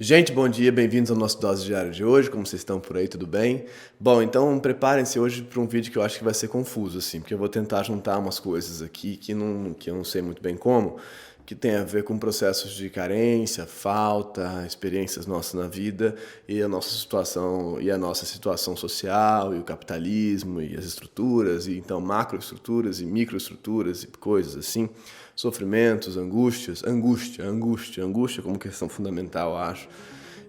Gente, bom dia, bem-vindos ao nosso Dose Diário de hoje, como vocês estão por aí, tudo bem? Bom, então preparem-se hoje para um vídeo que eu acho que vai ser confuso, assim, porque eu vou tentar juntar umas coisas aqui que eu não sei muito bem como, que tem a ver com processos de carência, falta, experiências nossas na vida e a nossa situação social e o capitalismo e as estruturas, e então macroestruturas e microestruturas e coisas assim, sofrimentos, angústia como questão fundamental, eu acho.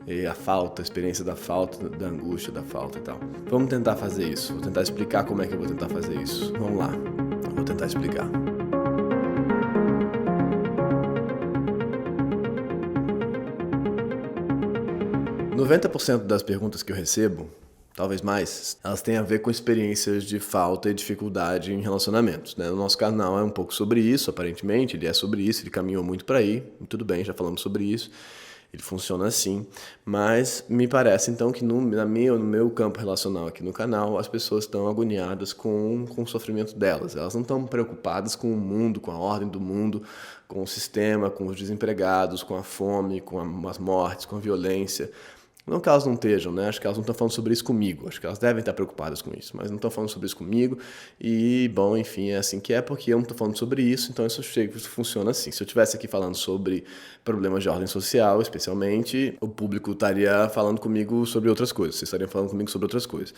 E a falta, a experiência da falta, da angústia, da falta e tal. Vamos tentar fazer isso. Vou tentar explicar como é que eu vou tentar fazer isso. Vamos lá. Eu vou tentar explicar. Noventa por cento das perguntas que eu recebo, talvez mais, elas têm a ver com experiências de falta e dificuldade em relacionamentos, né? O nosso canal é um pouco sobre isso, aparentemente, ele é sobre isso, ele caminhou muito para aí, tudo bem, já falamos sobre isso, ele funciona assim, mas me parece então que no meu campo relacional aqui no canal, as pessoas estão agoniadas com o sofrimento delas, elas não estão preocupadas com o mundo, com a ordem do mundo, com o sistema, com os desempregados, com a fome, com as mortes, com a violência. Não que elas não estejam, né? Acho que elas não estão falando sobre isso comigo. Acho que elas devem estar preocupadas com isso, mas não estão falando sobre isso comigo. E, bom, enfim, é assim que é, porque eu não estou falando sobre isso, então isso funciona assim. Se eu estivesse aqui falando sobre problemas de ordem social, especialmente, o público estaria falando comigo sobre outras coisas, vocês estariam falando comigo sobre outras coisas.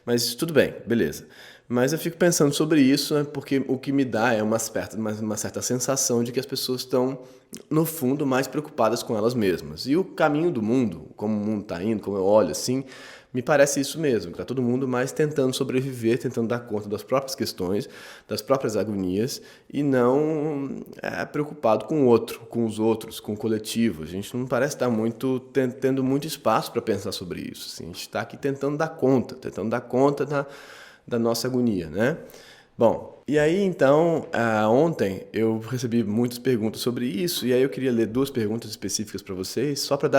Mas tudo bem, beleza. Mas eu fico pensando sobre isso, né, porque o que me dá é uma certa sensação de que as pessoas estão, no fundo, mais preocupadas com elas mesmas. E o caminho do mundo, como o mundo está indo, como eu olho assim, me parece isso mesmo, que está todo mundo mais tentando sobreviver, tentando dar conta das próprias questões, das próprias agonias, e não preocupado com o outro, com os outros, com o coletivo. A gente não parece estar tendo muito espaço para pensar sobre isso. Assim. A gente está aqui tentando dar conta da nossa agonia, né? Bom, e aí então, ontem eu recebi muitas perguntas sobre isso, e aí eu queria ler duas perguntas específicas para vocês, só para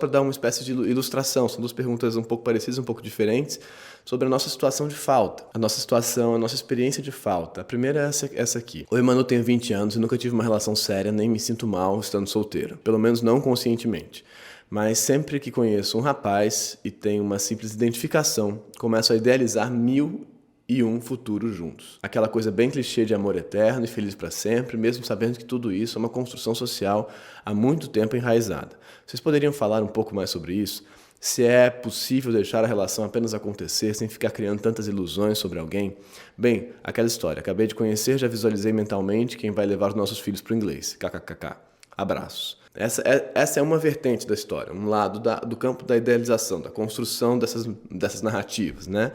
dar uma espécie de ilustração. São duas perguntas um pouco parecidas, um pouco diferentes, sobre a nossa situação de falta, a nossa experiência de falta. A primeira é essa aqui. Oi, mano, eu tenho 20 anos e nunca tive uma relação séria, nem me sinto mal estando solteiro, pelo menos não conscientemente. Mas sempre que conheço um rapaz e tenho uma simples identificação, começo a idealizar 1001 futuro juntos. Aquela coisa bem clichê de amor eterno e feliz para sempre, mesmo sabendo que tudo isso é uma construção social há muito tempo enraizada. Vocês poderiam falar um pouco mais sobre isso? Se é possível deixar a relação apenas acontecer sem ficar criando tantas ilusões sobre alguém? Bem, aquela história. Acabei de conhecer, já visualizei mentalmente quem vai levar os nossos filhos para o inglês. KKKK. Abraços. Essa é uma vertente da história, um lado do campo da idealização, da construção dessas narrativas, né?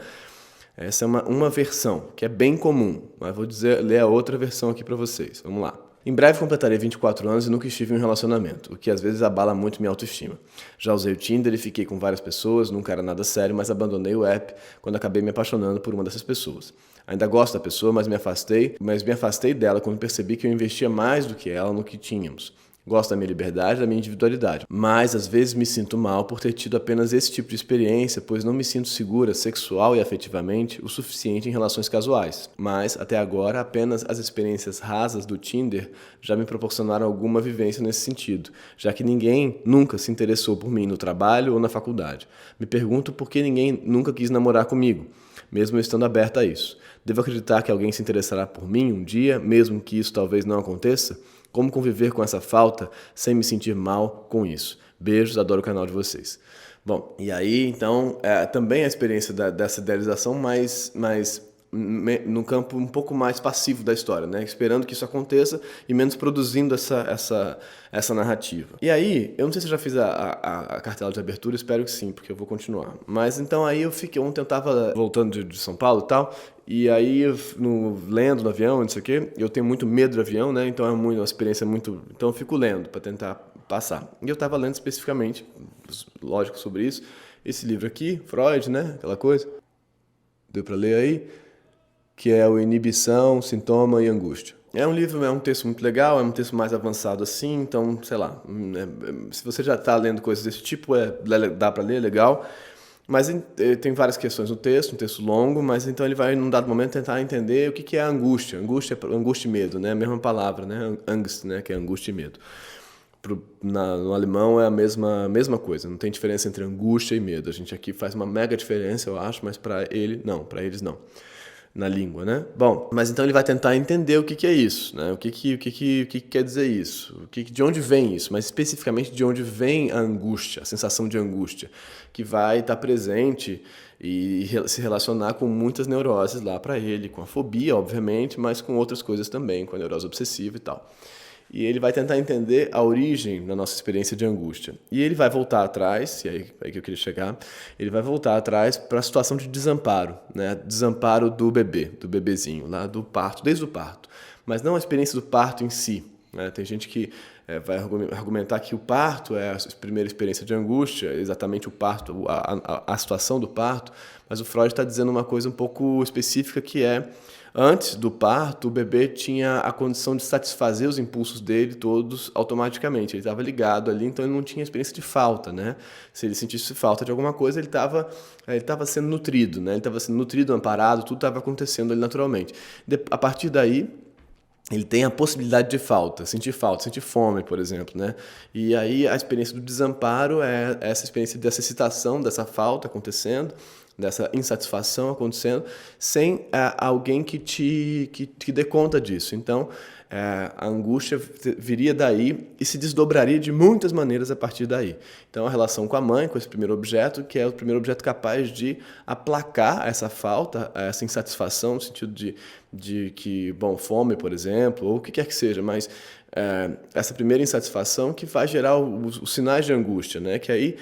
Essa é uma versão que é bem comum, mas vou ler a outra versão aqui para vocês. Vamos lá. Em breve completarei 24 anos e nunca estive em um relacionamento, o que às vezes abala muito minha autoestima. Já usei o Tinder e fiquei com várias pessoas, nunca era nada sério, mas abandonei o app quando acabei me apaixonando por uma dessas pessoas. Ainda gosto da pessoa, mas me afastei dela quando percebi que eu investia mais do que ela no que tínhamos. Gosto da minha liberdade, da minha individualidade, mas às vezes me sinto mal por ter tido apenas esse tipo de experiência, pois não me sinto segura sexual e afetivamente o suficiente em relações casuais. Mas, até agora, apenas as experiências rasas do Tinder já me proporcionaram alguma vivência nesse sentido, já que ninguém nunca se interessou por mim no trabalho ou na faculdade. Me pergunto por que ninguém nunca quis namorar comigo, mesmo eu estando aberta a isso. Devo acreditar que alguém se interessará por mim um dia, mesmo que isso talvez não aconteça? Como conviver com essa falta sem me sentir mal com isso? Beijos, adoro o canal de vocês. Bom, e aí, então, também a experiência dessa idealização, mas no campo um pouco mais passivo da história, né? Esperando que isso aconteça e menos produzindo essa narrativa. E aí, eu não sei se eu já fiz a cartela de abertura, espero que sim, porque eu vou continuar. Mas então aí ontem eu tava voltando de São Paulo e tal, e aí, lendo no avião, não sei o quê, eu tenho muito medo do avião, né? Então é uma experiência muito... Então eu fico lendo para tentar passar. E eu estava lendo especificamente, lógico, sobre isso, esse livro aqui, Freud, né? Aquela coisa. Deu para ler aí? Que é o Inibição, Sintoma e Angústia. É um texto muito legal, é um texto mais avançado assim, então, sei lá, se você já está lendo coisas desse tipo, dá para ler, legal. Mas tem várias questões no texto, um texto longo, mas então ele vai, num dado momento, tentar entender o que é a angústia. Angústia e medo, né? A mesma palavra, né? Angst, né? Que é angústia e medo. No alemão é a mesma coisa, não tem diferença entre angústia e medo. A gente aqui faz uma mega diferença, eu acho, mas para eles não, na língua, né? Bom, mas então ele vai tentar entender o que é isso, né? O que quer dizer isso, de onde vem isso, mas especificamente de onde vem a angústia, a sensação de angústia, que vai estar presente e se relacionar com muitas neuroses lá para ele, com a fobia, obviamente, mas com outras coisas também, com a neurose obsessiva e tal. E ele vai tentar entender a origem da nossa experiência de angústia. E ele vai voltar atrás, e aí que eu queria chegar, ele vai voltar atrás para a situação de desamparo, né? Desamparo do bebê, do bebezinho, lá do parto, desde o parto. Mas não a experiência do parto em si, né? Tem gente que vai argumentar que o parto é a primeira experiência de angústia, exatamente o parto, a situação do parto, mas o Freud está dizendo uma coisa um pouco específica que é: antes do parto, o bebê tinha a condição de satisfazer os impulsos dele todos automaticamente. Ele estava ligado ali, então ele não tinha experiência de falta, né? Se ele sentisse falta de alguma coisa, ele estava sendo nutrido, né? Ele estava sendo nutrido, amparado, tudo estava acontecendo ali naturalmente. A partir daí, ele tem a possibilidade de sentir fome, por exemplo, né? E aí a experiência do desamparo é essa experiência dessa excitação, dessa falta acontecendo, dessa insatisfação acontecendo, sem alguém que dê conta disso. Então, a angústia viria daí e se desdobraria de muitas maneiras a partir daí. Então, a relação com a mãe, com esse primeiro objeto, que é o primeiro objeto capaz de aplacar essa falta, essa insatisfação, no sentido de que, fome, por exemplo, ou o que quer que seja, mas essa primeira insatisfação que vai gerar os sinais de angústia, né? Que aí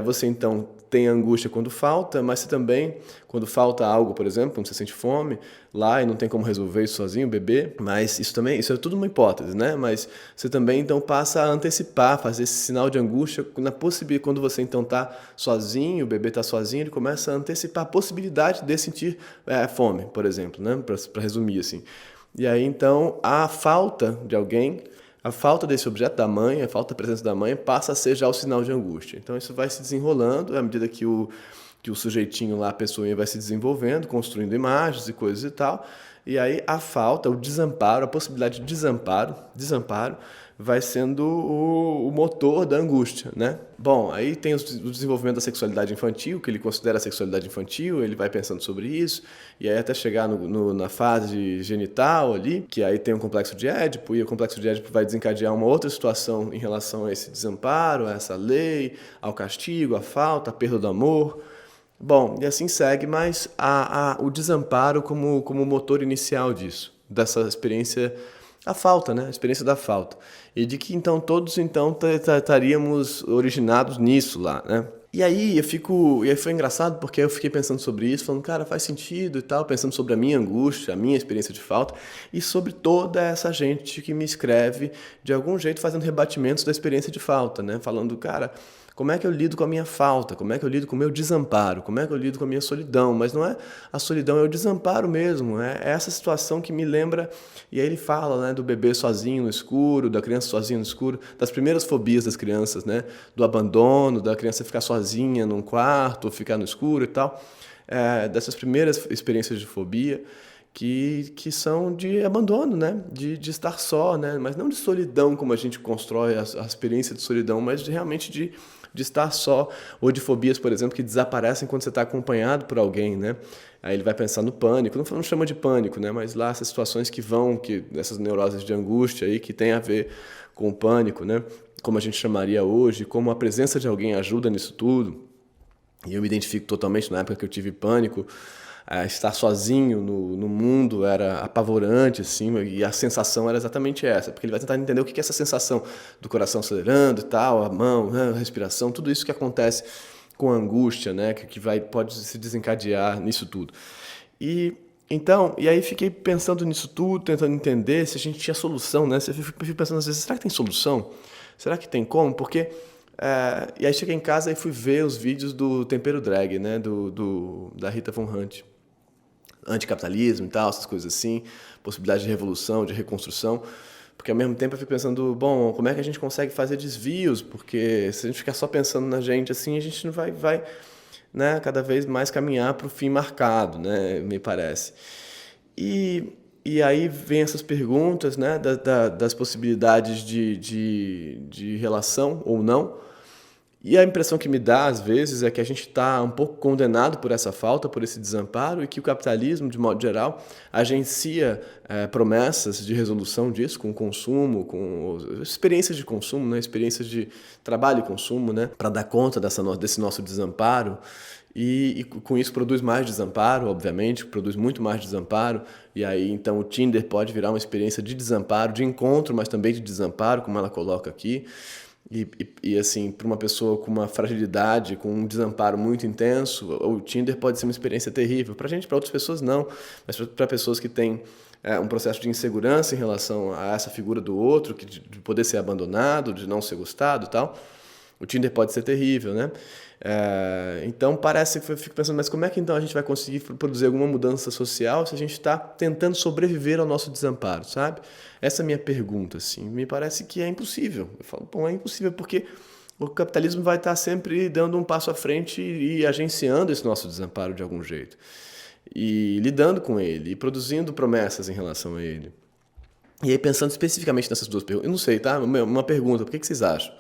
você então tem angústia quando falta, mas você também, quando falta algo, por exemplo, quando você sente fome lá e não tem como resolver isso sozinho, beber, mas isso é tudo uma hipótese, né? Mas você também então passa a antecipar, fazer esse sinal de angústia quando você então está sozinho, o bebê está sozinho, ele começa a antecipar a possibilidade de sentir fome, por exemplo, né? Para resumir assim. E aí, então, a falta de alguém, a falta desse objeto da mãe, a falta da presença da mãe, passa a ser já o sinal de angústia. Então, isso vai se desenrolando à medida que o sujeitinho lá, a pessoinha, vai se desenvolvendo, construindo imagens e coisas e tal. E aí, a falta, o desamparo, a possibilidade de desamparo, vai sendo o motor da angústia, né? Bom, aí tem o desenvolvimento da sexualidade infantil, que ele considera a sexualidade infantil, ele vai pensando sobre isso, e aí até chegar na fase genital ali, que aí tem o complexo de Édipo, e o complexo de Édipo vai desencadear uma outra situação em relação a esse desamparo, a essa lei, ao castigo, à falta, à perda do amor. Bom, e assim segue, mas o desamparo como motor inicial disso, dessa experiência, a falta, né? A experiência da falta. E de que então todos estaríamos originados nisso lá, né? E aí foi engraçado porque eu fiquei pensando sobre isso, falando, cara, faz sentido e tal, pensando sobre a minha angústia, a minha experiência de falta e sobre toda essa gente que me escreve de algum jeito fazendo rebatimentos da experiência de falta, né? Falando, cara, como é que eu lido com a minha falta? Como é que eu lido com o meu desamparo? Como é que eu lido com a minha solidão? Mas não é a solidão, é o desamparo mesmo. É essa situação que me lembra... E aí ele fala, né, do bebê sozinho no escuro, da criança sozinha no escuro, das primeiras fobias das crianças, né? Do abandono, da criança ficar sozinha num quarto, ficar no escuro e tal. Dessas primeiras experiências de fobia que são de abandono, né? De estar só, né? Mas não de solidão como a gente constrói a experiência de solidão, mas realmente de estar só, ou de fobias, por exemplo, que desaparecem quando você está acompanhado por alguém, né? Aí ele vai pensar no pânico, não chama de pânico, né? Mas lá essas situações essas neuroses de angústia aí que tem a ver com o pânico, né? Como a gente chamaria hoje, como a presença de alguém ajuda nisso tudo. E eu me identifico totalmente na época que eu tive pânico. Estar sozinho no mundo era apavorante, assim, e a sensação era exatamente essa, porque ele vai tentar entender o que é essa sensação do coração acelerando e tal, a mão, a respiração, tudo isso que acontece com a angústia, né, pode se desencadear nisso tudo. E aí fiquei pensando nisso tudo, tentando entender se a gente tinha solução, né? Eu fico pensando às vezes, será que tem solução? Será que tem como? Porque e aí cheguei em casa e fui ver os vídeos do Tempero Drag, né, da Rita Von Hunt. Anticapitalismo e tal, essas coisas assim, possibilidade de revolução, de reconstrução, porque ao mesmo tempo eu fico pensando, bom, como é que a gente consegue fazer desvios, porque se a gente ficar só pensando na gente assim, a gente não vai né, cada vez mais caminhar para o fim marcado, né, me parece. E E aí vem essas perguntas, né, das possibilidades de relação ou não. E a impressão que me dá, às vezes, é que a gente está um pouco condenado por essa falta, por esse desamparo, e que o capitalismo, de modo geral, agencia promessas de resolução disso, com o consumo, com experiências de consumo, né, experiências de trabalho e consumo, né, para dar conta desse nosso desamparo. E com isso produz mais desamparo, obviamente, produz muito mais desamparo. E aí, então, o Tinder pode virar uma experiência de desamparo, de encontro, mas também de desamparo, como ela coloca aqui. E assim, para uma pessoa com uma fragilidade, com um desamparo muito intenso, o Tinder pode ser uma experiência terrível. Para a gente, para outras pessoas, não. Mas para pessoas que têm um processo de insegurança em relação a essa figura do outro, de poder ser abandonado, de não ser gostado e tal, o Tinder pode ser terrível, né? Então parece que eu fico pensando, mas como é que então a gente vai conseguir produzir alguma mudança social se a gente está tentando sobreviver ao nosso desamparo, sabe? Essa é a minha pergunta, assim. Me parece que é impossível. Eu falo, bom, é impossível porque o capitalismo vai estar sempre dando um passo à frente e agenciando esse nosso desamparo de algum jeito. E lidando com ele, e produzindo promessas em relação a ele. E aí pensando especificamente nessas duas perguntas, eu não sei, tá? Uma pergunta, por que vocês acham?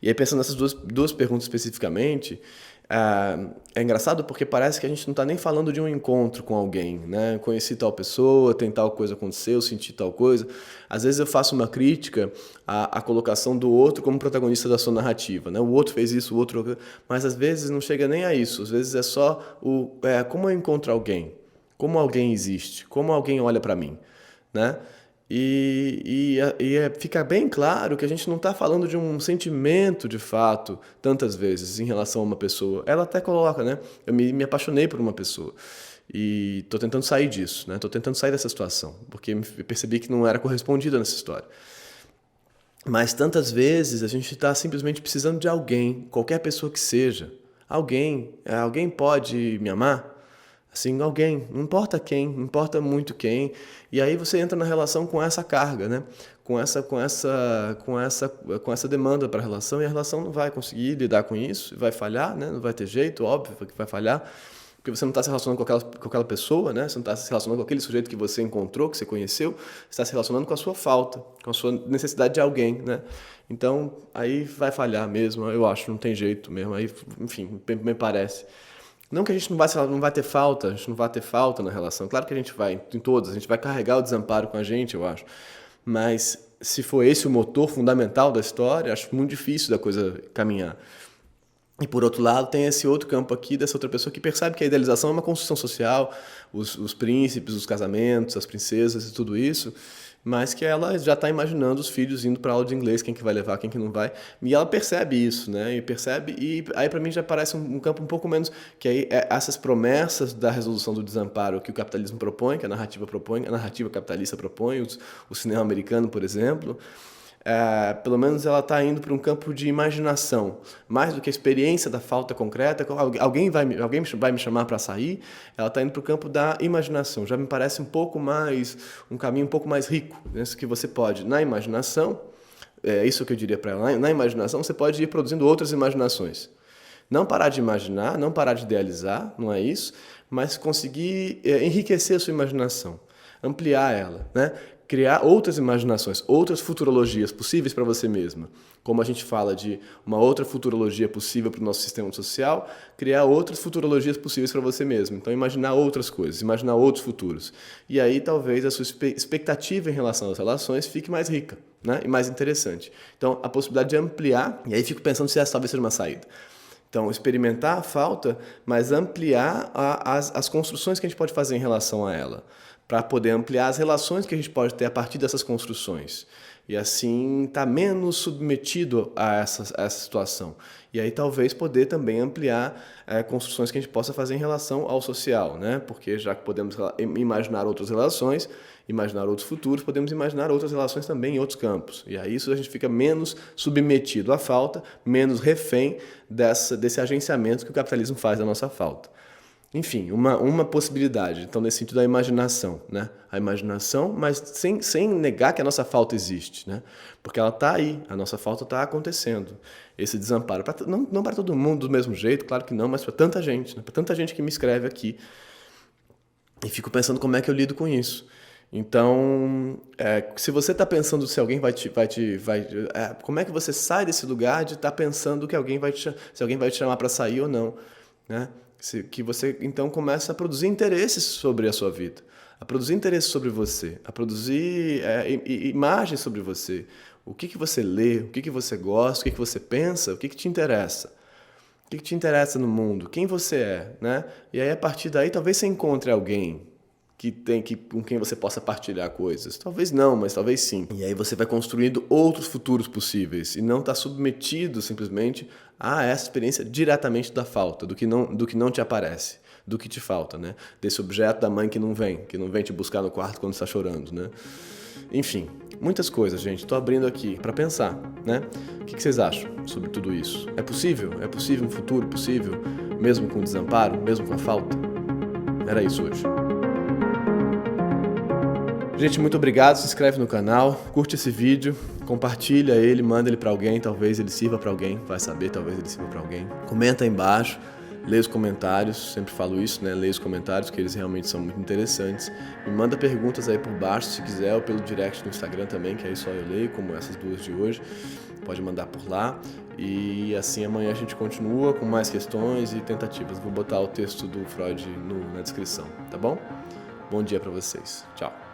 E aí, pensando nessas duas perguntas especificamente, é engraçado porque parece que a gente não está nem falando de um encontro com alguém, né? Conheci tal pessoa, tem tal coisa aconteceu, senti tal coisa. Às vezes eu faço uma crítica à colocação do outro como protagonista da sua narrativa, né? O outro fez isso, o outro... Mas às vezes não chega nem a isso. Às vezes é só como eu encontro alguém, como alguém existe, como alguém olha para mim, né? Fica bem claro que a gente não está falando de um sentimento de fato, tantas vezes, em relação a uma pessoa. Ela até coloca, né? Eu me apaixonei por uma pessoa. E estou tentando sair disso, né? Estou tentando sair dessa situação, porque eu percebi que não era correspondida nessa história. Mas tantas vezes a gente está simplesmente precisando de alguém, qualquer pessoa que seja. Alguém pode me amar? Assim, alguém, não importa quem, não importa muito quem. E aí você entra na relação com essa carga, né? Com essa demanda para a relação, e a relação não vai conseguir lidar com isso, vai falhar, né? Não vai ter jeito, óbvio que vai falhar, porque você não está se relacionando com aquela pessoa, né? Você não está se relacionando com aquele sujeito que você encontrou, que você conheceu, você está se relacionando com a sua falta, com a sua necessidade de alguém, né? Então, aí vai falhar mesmo, eu acho, não tem jeito mesmo. Aí, enfim, me parece. Não que a gente não vai ter falta, a gente não vai ter falta na relação. Claro que a gente vai, em todas, a gente vai carregar o desamparo com a gente, eu acho. Mas se for esse o motor fundamental da história, acho muito difícil da coisa caminhar. E por outro lado, tem esse outro campo aqui, dessa outra pessoa que percebe que a idealização é uma construção social, os príncipes, os casamentos, as princesas e tudo isso, mas que ela já está imaginando os filhos indo para aula de inglês, quem que vai levar, quem que não vai. E ela percebe isso, né? E aí para mim já parece um campo um pouco menos, que aí essas promessas da resolução do desamparo que o capitalismo propõe, que a narrativa capitalista propõe, o cinema americano, por exemplo, pelo menos ela está indo para um campo de imaginação, mais do que a experiência da falta concreta. Alguém vai me chamar para sair, ela está indo para o campo da imaginação. Já me parece um caminho um pouco mais rico, né? Que você pode, na imaginação, é isso que eu diria para ela, na imaginação você pode ir produzindo outras imaginações. Não parar de imaginar, não parar de idealizar, não é isso, mas conseguir enriquecer a sua imaginação, ampliar ela, né? Criar outras imaginações, outras futurologias possíveis para você mesma. Como a gente fala de uma outra futurologia possível para o nosso sistema social, criar outras futurologias possíveis para você mesmo. Então, imaginar outras coisas, imaginar outros futuros. E aí, talvez, a sua expectativa em relação às relações fique mais rica, né? E mais interessante. Então, a possibilidade de ampliar, e aí fico pensando se essa talvez seja uma saída. Então, experimentar a falta, mas ampliar as construções que a gente pode fazer em relação a ela, para poder ampliar as relações que a gente pode ter a partir dessas construções. E assim estar menos submetido a essa situação. E aí talvez poder também ampliar construções que a gente possa fazer em relação ao social, né? Porque já que podemos imaginar outras relações, imaginar outros futuros, podemos imaginar outras relações também em outros campos. E aí isso a gente fica menos submetido à falta, menos refém desse agenciamento que o capitalismo faz da nossa falta. Enfim, uma possibilidade, então, nesse sentido da imaginação, né? A imaginação, mas sem negar que a nossa falta existe, né? Porque ela está aí, a nossa falta está acontecendo. Esse desamparo, não para todo mundo do mesmo jeito, claro que não, mas para tanta gente, né? Para tanta gente que me escreve aqui. E fico pensando como é que eu lido com isso. Então, se você está pensando se alguém como é que você sai desse lugar de estar pensando que se alguém vai te chamar para sair ou não, né? Que você então começa a produzir interesses sobre a sua vida, a produzir interesses sobre você, a produzir imagens sobre você. O que você lê, o que você gosta, o que você pensa, o que te interessa. O que te interessa no mundo, quem você é, né? E aí, a partir daí, talvez você encontre alguém com quem você possa partilhar coisas. Talvez não, mas talvez sim. E aí você vai construindo outros futuros possíveis e não está submetido simplesmente a essa experiência diretamente da falta, do que não te aparece, do que te falta, né? Desse objeto da mãe que não vem te buscar no quarto quando está chorando, né? Enfim, muitas coisas, gente. Estou abrindo aqui para pensar, né? O que vocês acham sobre tudo isso? É possível? É possível um futuro possível, mesmo com desamparo, mesmo com a falta? Era isso hoje. Gente, muito obrigado, se inscreve no canal, curte esse vídeo, compartilha ele, manda ele para alguém, talvez ele sirva para alguém, vai saber, talvez ele sirva para alguém. Comenta aí embaixo, lê os comentários, sempre falo isso, né? Lê os comentários, que eles realmente são muito interessantes. Me manda perguntas aí por baixo, se quiser, ou pelo direct no Instagram também, que aí só eu leio, como essas duas de hoje. Pode mandar por lá. E assim amanhã a gente continua com mais questões e tentativas. Vou botar o texto do Freud na descrição, tá bom? Bom dia para vocês. Tchau.